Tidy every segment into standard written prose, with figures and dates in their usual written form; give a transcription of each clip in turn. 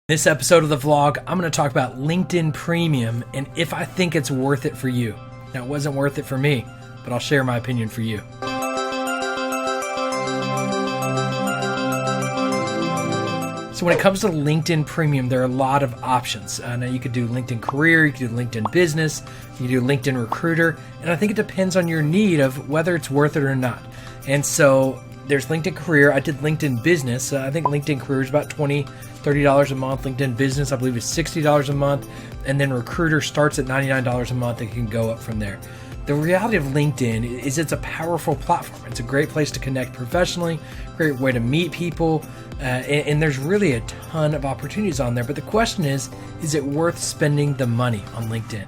This episode of the vlog, I'm going to talk about LinkedIn Premium and if I think it's worth it for you. Now, it wasn't worth it for me, but I'll share my opinion for you. So when it comes to LinkedIn Premium, there are a lot of options. Now you could do LinkedIn Career, you could do LinkedIn Business, you could do LinkedIn Recruiter, and I think it depends on your need of whether it's worth it or not. And so there's LinkedIn Career. I did LinkedIn Business. I think LinkedIn Career is about $20, $30 a month. LinkedIn Business, I believe, is $60 a month. And then Recruiter starts at $99 a month and can go up from there. The reality of LinkedIn is it's a powerful platform. It's a great place to connect professionally, great way to meet people, and there's really a ton of opportunities on there. But the question is it worth spending the money on LinkedIn?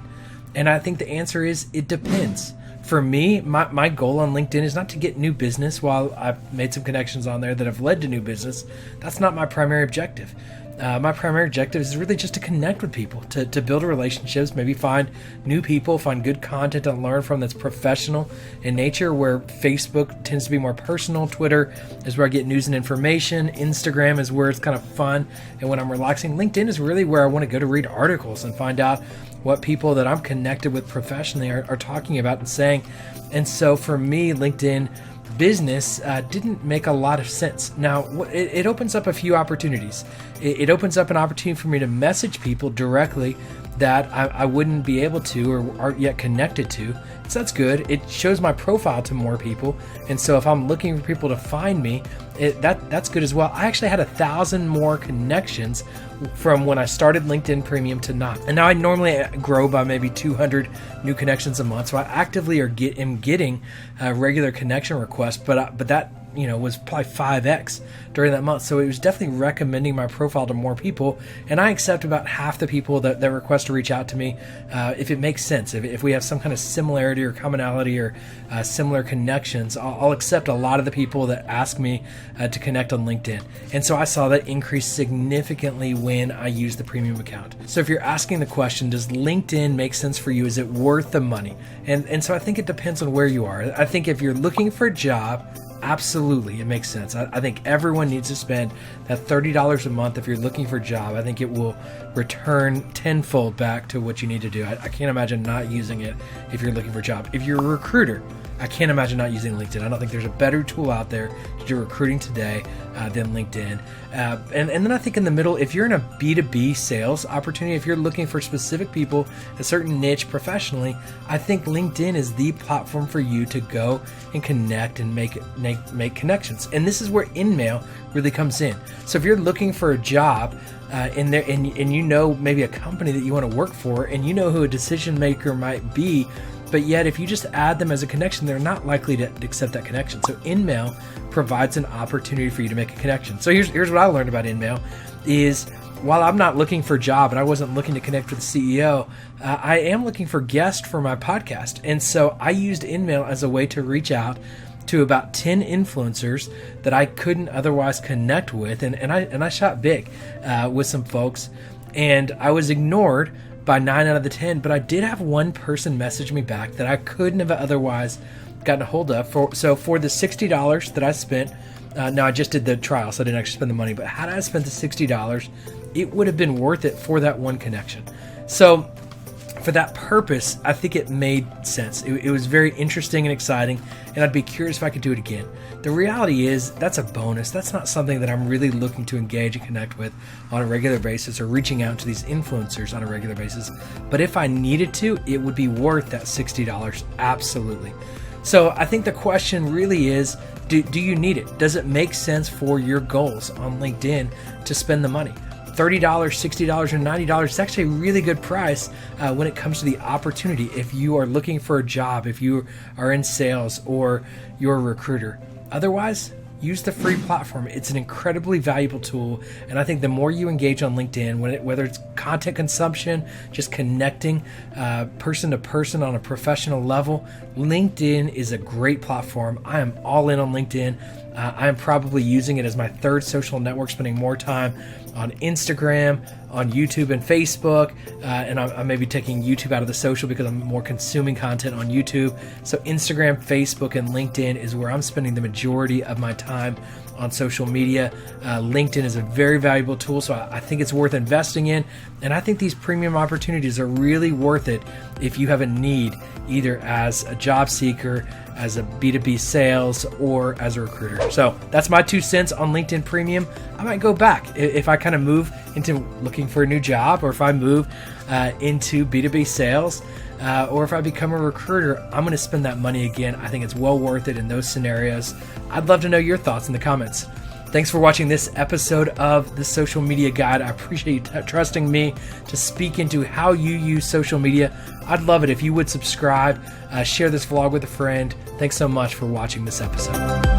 And I think the answer is it depends. For me, my goal on LinkedIn is not to get new business. While I've made some connections on there that have led to new business, that's not my primary objective. My primary objective is really just to connect with people, to build relationships, maybe find new people, find good content to learn from that's professional in nature, where Facebook tends to be more personal. Twitter is where I get news and information. Instagram is where it's kind of fun. And when I'm relaxing, LinkedIn is really where I want to go to read articles and find out what people that I'm connected with professionally are talking about and saying. And so for me, LinkedIn Business didn't make a lot of sense. Now, it opens up a few opportunities. It opens up an opportunity for me to message people directly that I wouldn't be able to or aren't yet connected to. So that's good. It shows my profile to more people. And so if I'm looking for people to find me, that's good as well. I actually had 1,000 more connections from when I started LinkedIn Premium to not. And now I normally grow by maybe 200 new connections a month. So I actively am getting regular connection requests, but that was probably 5x during that month. So it was definitely recommending my profile to more people. And I accept about half the people that request to reach out to me if it makes sense. If we have some kind of similarity or commonality or similar connections, I'll accept a lot of the people that ask me to connect on LinkedIn. And so I saw that increase significantly when I used the premium account. So if you're asking the question, does LinkedIn make sense for you? Is it worth the money? And so I think it depends on where you are. I think if you're looking for a job, absolutely, it makes sense. I think everyone needs to spend that $30 a month if you're looking for a job. I think it will return tenfold back to what you need to do. I can't imagine not using it if you're looking for a job. If you're a recruiter, I can't imagine not using LinkedIn. I don't think there's a better tool out there to do recruiting today than LinkedIn. And then I think in the middle, if you're in a B2B sales opportunity, if you're looking for specific people, a certain niche professionally, I think LinkedIn is the platform for you to go and connect and make connections. And this is where InMail really comes in. So if you're looking for a job and maybe a company that you want to work for, and you know who a decision maker might be, but yet if you just add them as a connection, they're not likely to accept that connection. So InMail provides an opportunity for you to make a connection. So here's what I learned about InMail is, while I'm not looking for a job and I wasn't looking to connect with the CEO, I am looking for guests for my podcast. And so I used InMail as a way to reach out to about 10 influencers that I couldn't otherwise connect with. And I shot big with some folks, and I was ignored by 9 out of the 10, but I did have one person message me back that I couldn't have otherwise gotten a hold of. So for the $60 that I spent, now I just did the trial, so I didn't actually spend the money, but had I spent the $60, it would have been worth it for that one connection. So for that purpose, I think it made sense. It was very interesting and exciting, and I'd be curious if I could do it again. The reality is that's a bonus. That's not something that I'm really looking to engage and connect with on a regular basis or reaching out to these influencers on a regular basis. But if I needed to, it would be worth that $60. Absolutely. So I think the question really is, do you need it? Does it make sense for your goals on LinkedIn to spend the money? $30, $60, or $90 is actually a really good price when it comes to the opportunity. If you are looking for a job, if you are in sales or you're a recruiter. Otherwise, use the free platform. It's an incredibly valuable tool. And I think the more you engage on LinkedIn, whether it's content consumption, just connecting person to person on a professional level, LinkedIn is a great platform. I am all in on LinkedIn. I'm probably using it as my third social network, spending more time on Instagram, on YouTube and Facebook, and I may be taking YouTube out of the social because I'm more consuming content on YouTube. So Instagram, Facebook, and LinkedIn is where I'm spending the majority of my time on social media. LinkedIn is a very valuable tool, so I think it's worth investing in, and I think these premium opportunities are really worth it if you have a need, either as a job seeker, as a B2B sales, or as a recruiter. So that's my 2 cents on LinkedIn Premium. I might go back if I kind of move into looking for a new job, or if I move into B2B sales, or if I become a recruiter. I'm going to spend that money again. I think it's well worth it in those scenarios. I'd love to know your thoughts in the comments. Thanks for watching this episode of the Social Media Guide. I appreciate you trusting me to speak into how you use social media. I'd love it if you would subscribe, share this vlog with a friend. Thanks so much for watching this episode.